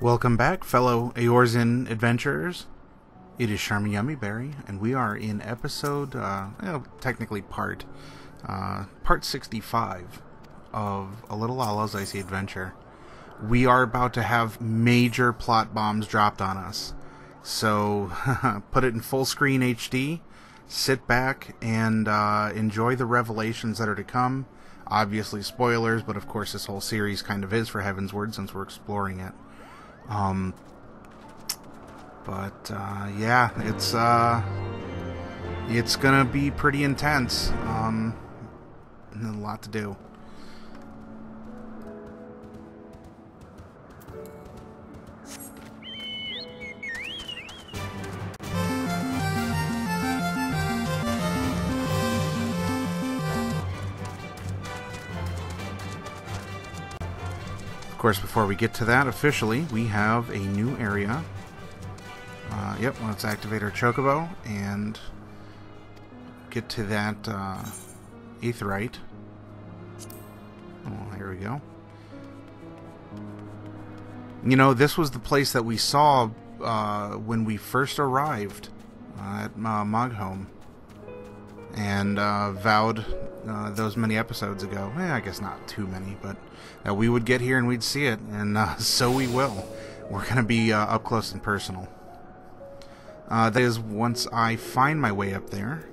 Welcome back, fellow Eorzean adventurers. It is Charmin Yummyberry, and we are in episode, technically part 65 of A Little Lala's Icy Adventure. We are about to have major plot bombs dropped on us. So, put it in full screen HD, sit back, and enjoy the revelations that are to come. Obviously spoilers, but of course this whole series kind of is for Heavensward since we're exploring it. Yeah, it's gonna be pretty intense, and a lot to do. Of course, before we get to that officially, we have a new area. Let's activate our Chocobo and get to that Aetheryte. Oh, here we go. You know, this was the place that we saw when we first arrived at Mogholm and vowed those many episodes ago. I guess not too many, but that we would get here and we'd see it, and so we will. We're going to be up close and personal. That is, once I find my way up there,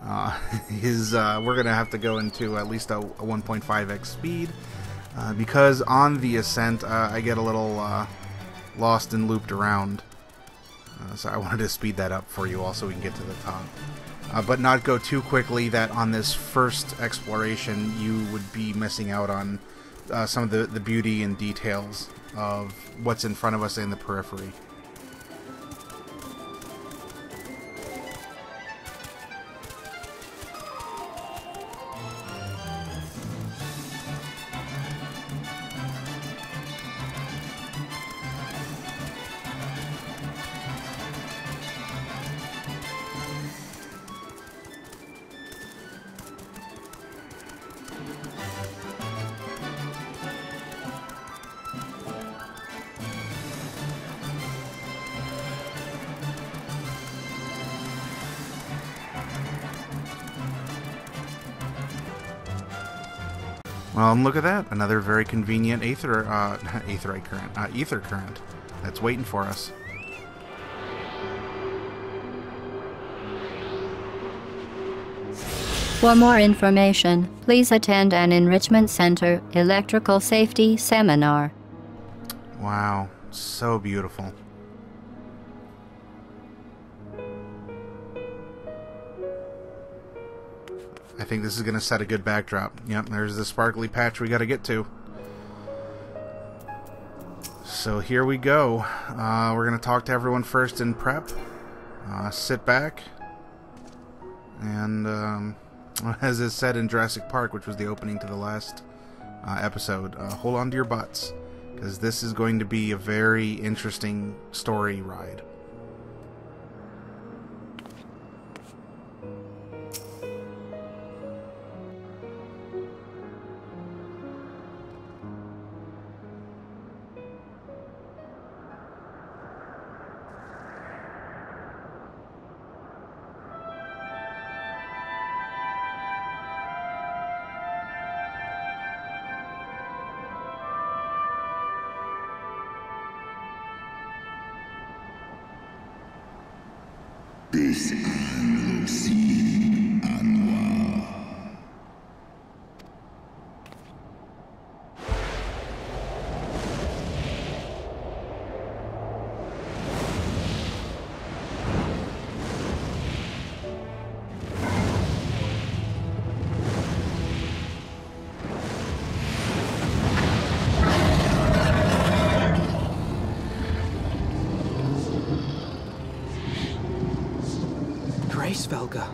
we're going to have to go into at least a 1.5x speed, because on the ascent I get a little lost and looped around. So I wanted to speed that up for you all so we can get to the top. But not go too quickly that on this first exploration you would be missing out on some of the beauty and details of what's in front of us in the periphery. Well, look at that. Another very convenient ether current that's waiting for us. For more information, please attend an Enrichment Center Electrical Safety Seminar. Wow, so beautiful. I think this is going to set a good backdrop. Yep, there's the sparkly patch we got to get to. So here we go. We're going to talk to everyone first in prep. Sit back. And as is said in Jurassic Park, which was the opening to the last episode, hold on to your butts, because this is going to be a very interesting story ride. Velga.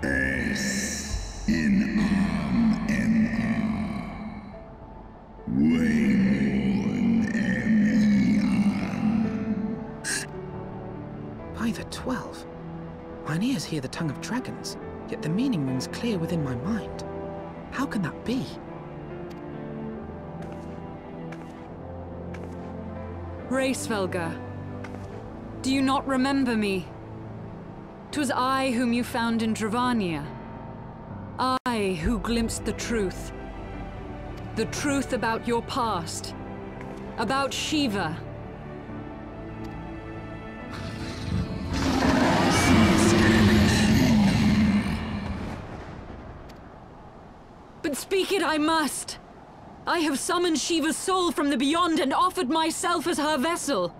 S in M Wayborn By the 12. Mine ears hear the tongue of dragons, yet the meaning rings clear within my mind. How can that be? Racevelga, do you not remember me? 'Twas I whom you found in Dravania. I who glimpsed the truth. The truth about your past. About Shiva. But speak it I must. I have summoned Shiva's soul from the beyond and offered myself as her vessel.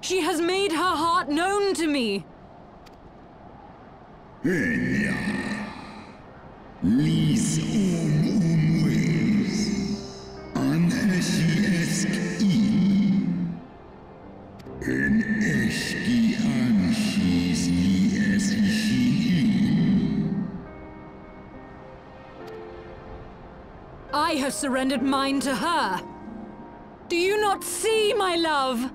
She has made her heart known to me. Enya, lis umwes, aneshi in, en eski anshis li esishin. I have surrendered mine to her. Do you not see, my love?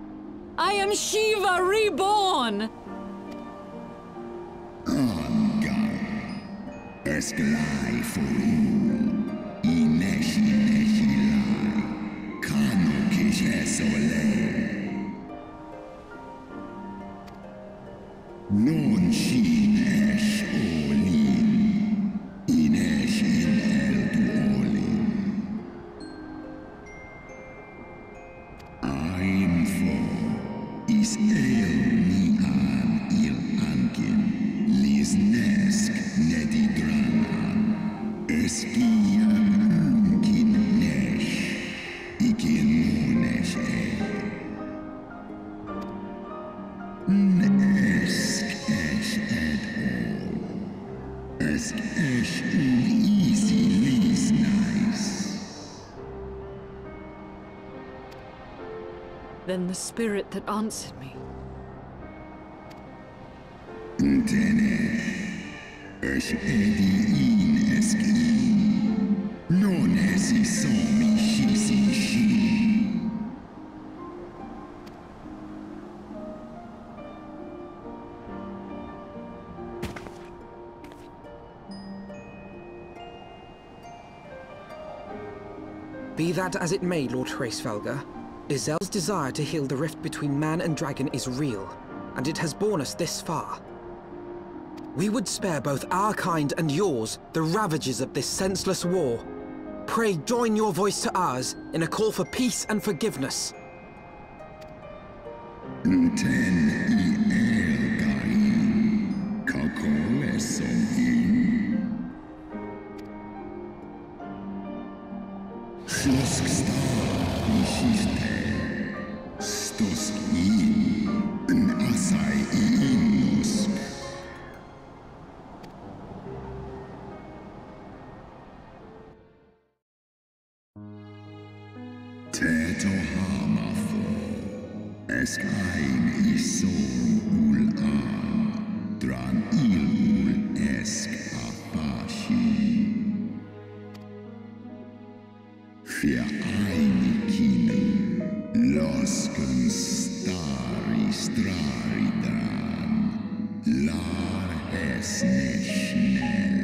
I am Shiva reborn. Esklai foru, ineshi lai, kano kisesole. Non shin esh olin, inesh in el olin. I'm for is el ni an il ankin, lis nesk nedi dranan, eskia ankin nesh, ikin nesh Nesk esh et all, esk esh easy lis nice. Then the spirit that answered me. Tene, esh edi in eskin, non esi somi shisi shin. Be that as it may, Lord Racevelga, Izel's desire to heal the rift between man and dragon is real, and it has borne us this far. We would spare both our kind and yours the ravages of this senseless war. Pray join your voice to ours in a call for peace and forgiveness. Ten I el gain, kakole som in. Slosk star nishiste, stosk in, asai innosk. Teto hamafo, esk ein isor ul dran il esk apashi. Für eine Kino, losken stari strari dran, lar es nicht schnell.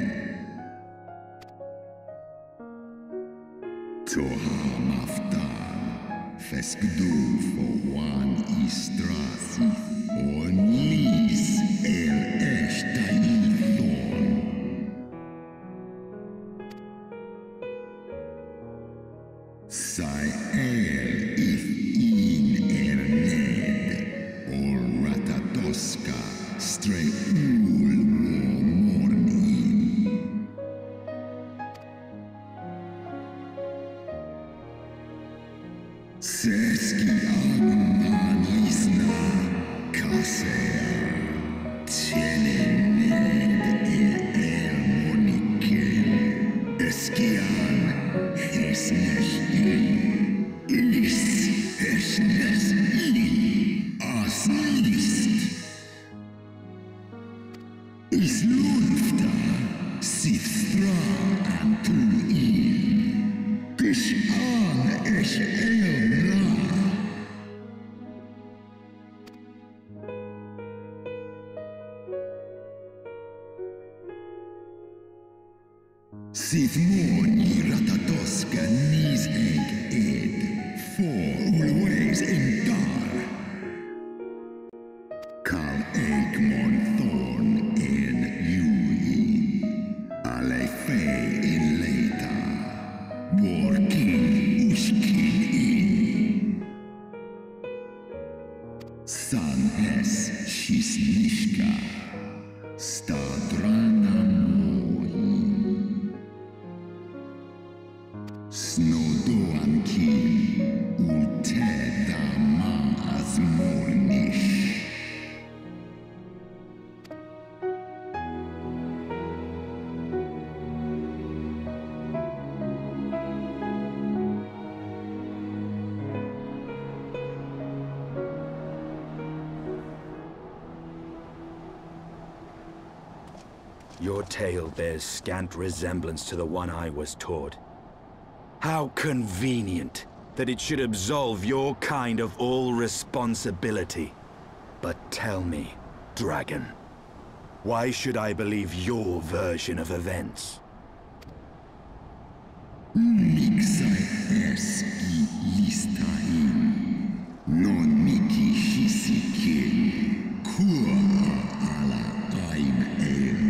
Toham aftar, feskdu for one istrasi, on lis el esta ithon. Sai el if in ned, or ratatoska, stray ul mornin. Seski anman isna, kasea, tiene ned el monikel, eskian, esnes as list. Is lufta, sit thra and tu in, kish an esh el ra. Sit moni ratatoska nis eg ed, for ulwe is in dar. Kal Eikmon Thorn in Yui. Ale Fey in Leita. War King Ushkin in. San es Shisnishka. Stadrana Moi. Snodoanki Uteda Ma Azmornish. Your tale bears scant resemblance to the one I was taught. How convenient that it should absolve your kind of all responsibility. But tell me, Dragon, why should I believe your version of events? Mixai eski listain. Non miki hisikin. Kua ala aim el.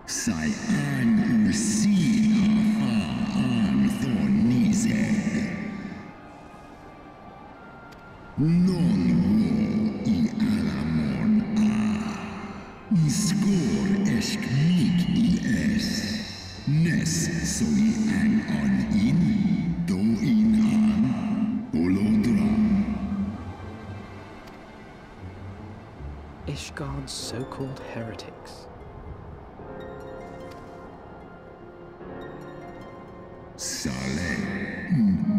Sai an ursina ha an thornizeg. Non wo I alamon a. Iskor esk mik I es. Nes soi an on in. Do in an. Olodra. Ishgard's so-called heretics. Sale,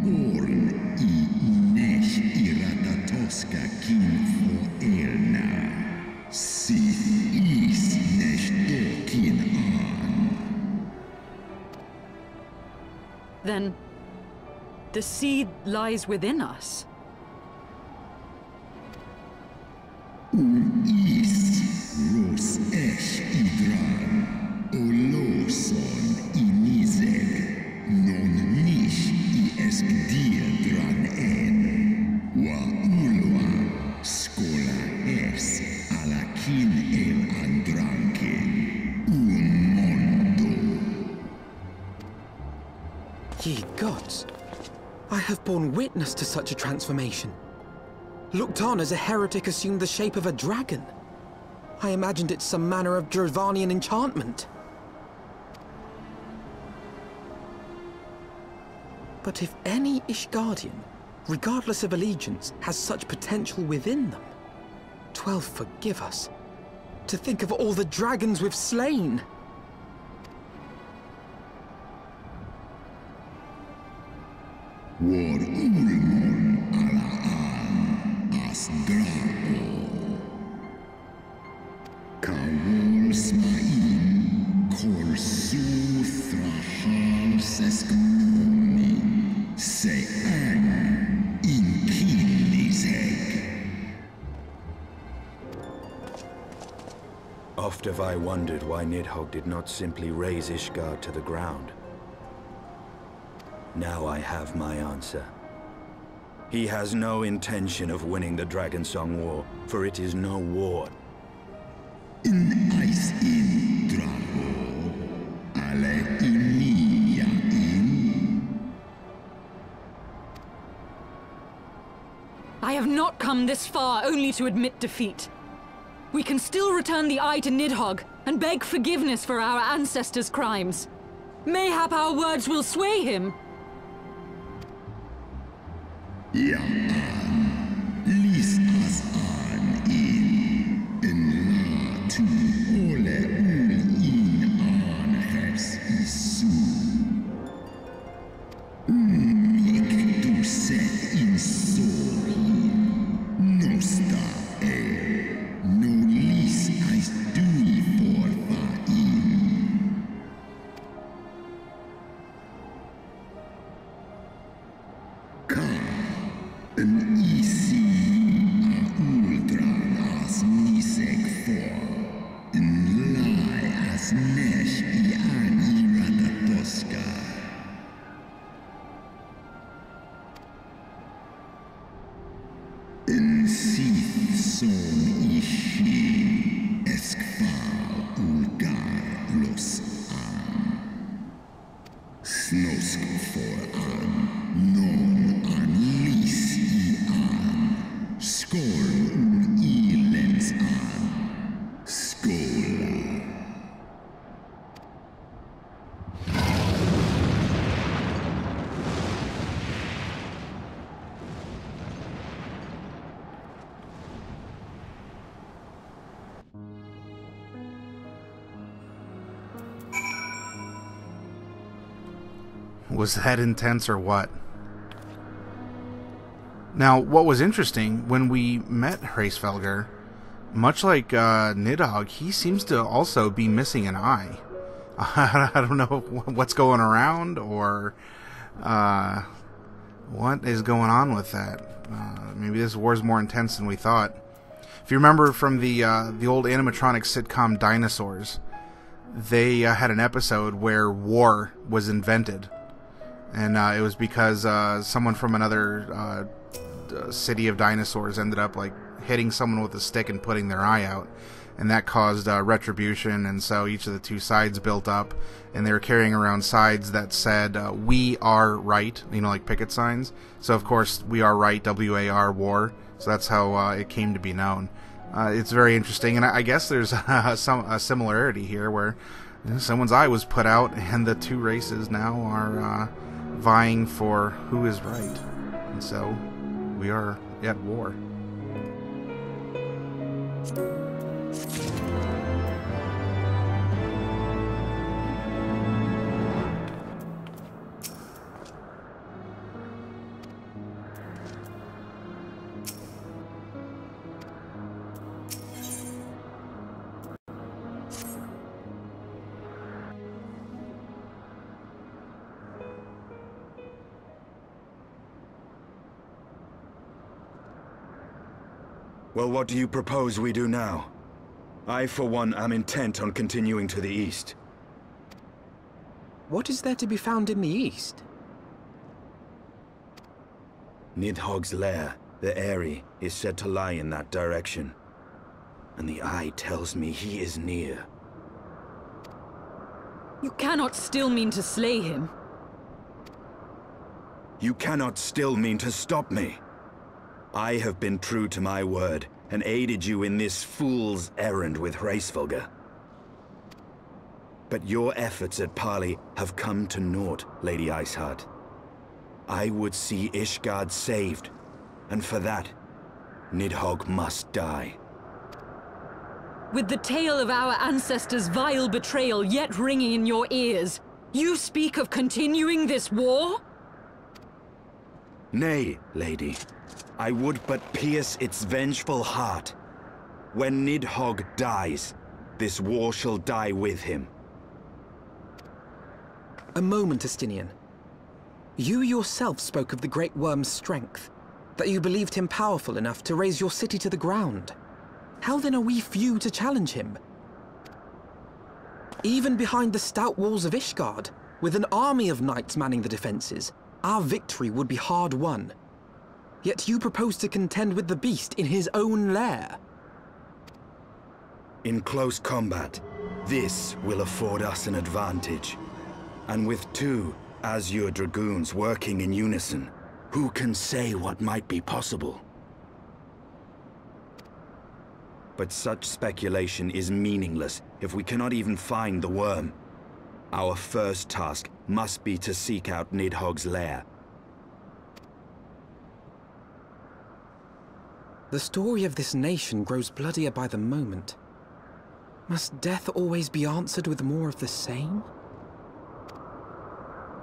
born I nesh iratatoska kin for elna. Sith is nesh dokin an. Then, the seed lies within us. Is ros esh idran. Oloson inizeg. Non nish I esk diedran en. Wa ulwa skola es alakin el andranken. Mondo. Ye gods! I have borne witness to such a transformation. Looked on as a heretic assumed the shape of a dragon. I imagined it some manner of Dravanian enchantment. But if any Ishgardian, regardless of allegiance, has such potential within them, 12 forgive us. To think of all the dragons we've slain! War ulmon ala an as drago. Kawol smain kor su thrahal seskmoni. Se an in kinizeg. Oft have I wondered why Nidhogg did not simply raze Ishgard to the ground. Now I have my answer. He has no intention of winning the Dragonsong War, for it is no war. In ice in drago. Ale inia in. I have not come this far only to admit defeat. We can still return the eye to Nidhogg and beg forgiveness for our ancestors' crimes. Mayhap our words will sway him. Ja an. Lis as an in la tu ole ul in an hes isu. Mik du set in sohi. Nosta no lis as dui for va in. An isi a ultran as niseg for. In lai as nesh I an iratatoska. In Sith son ishi eskfar ulgar los an. Snosk for an, non an lis I an. Skol ilens an. Skol. Was that intense or what? Now, what was interesting, when we met Hraesvelgr, much like Nidhogg, he seems to also be missing an eye. I don't know what's going around, or what is going on with that. Maybe this war's more intense than we thought. If you remember from the old animatronic sitcom Dinosaurs, they had an episode where war was invented. And it was because someone from another city of dinosaurs ended up like hitting someone with a stick and putting their eye out, and that caused retribution. And so each of the two sides built up, and they were carrying around signs that said "We are right," you know, like picket signs. So of course, "We are right," WAR, war. So that's how it came to be known. It's very interesting, and I guess there's a similarity here where someone's eye was put out, and the two races now are vying for who is right. And so we are at war. Well, what do you propose we do now? I, for one, am intent on continuing to the east. What is there to be found in the east? Nidhogg's lair, the Eyrie, is said to lie in that direction. And the eye tells me he is near. You cannot still mean to slay him. You cannot still mean to stop me. I have been true to my word, and aided you in this fool's errand with Hraesvelgr. But your efforts at parley have come to naught, Lady Iceheart. I would see Ishgard saved, and for that, Nidhogg must die. With the tale of our ancestors' vile betrayal yet ringing in your ears, you speak of continuing this war? Nay, lady. I would but pierce its vengeful heart. When Nidhogg dies, this war shall die with him. A moment, Estinian. You yourself spoke of the Great Worm's strength, that you believed him powerful enough to raise your city to the ground. How then are we few to challenge him? Even behind the stout walls of Ishgard, with an army of knights manning the defenses, our victory would be hard won. Yet you propose to contend with the beast in his own lair. In close combat, this will afford us an advantage. And with two Azure Dragoons working in unison, who can say what might be possible? But such speculation is meaningless if we cannot even find the worm. Our first task must be to seek out Nidhogg's lair. The story of this nation grows bloodier by the moment. Must death always be answered with more of the same?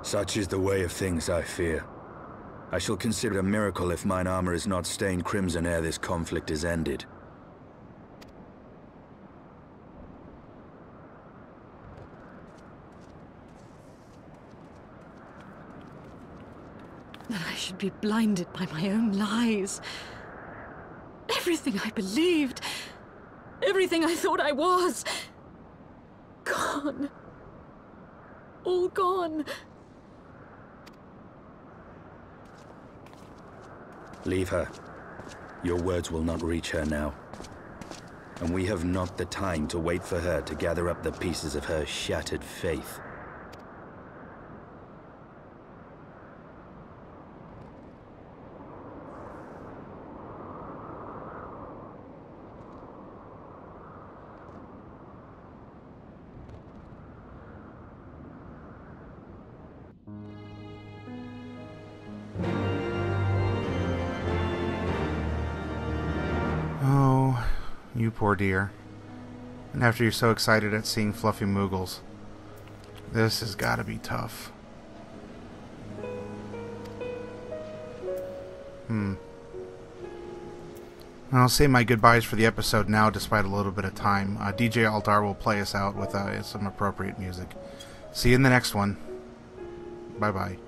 Such is the way of things, I fear. I shall consider it a miracle if mine armor is not stained crimson ere this conflict is ended. That I should be blinded by my own lies. Everything I believed, everything I thought I was, gone. All gone. Leave her. Your words will not reach her now. And we have not the time to wait for her to gather up the pieces of her shattered faith. Oh, you poor dear. And after you're so excited at seeing fluffy Moogles, this has got to be tough. I'll say my goodbyes for the episode now, despite a little bit of time. DJ Altar will play us out with some appropriate music. See you in the next one. Bye-bye.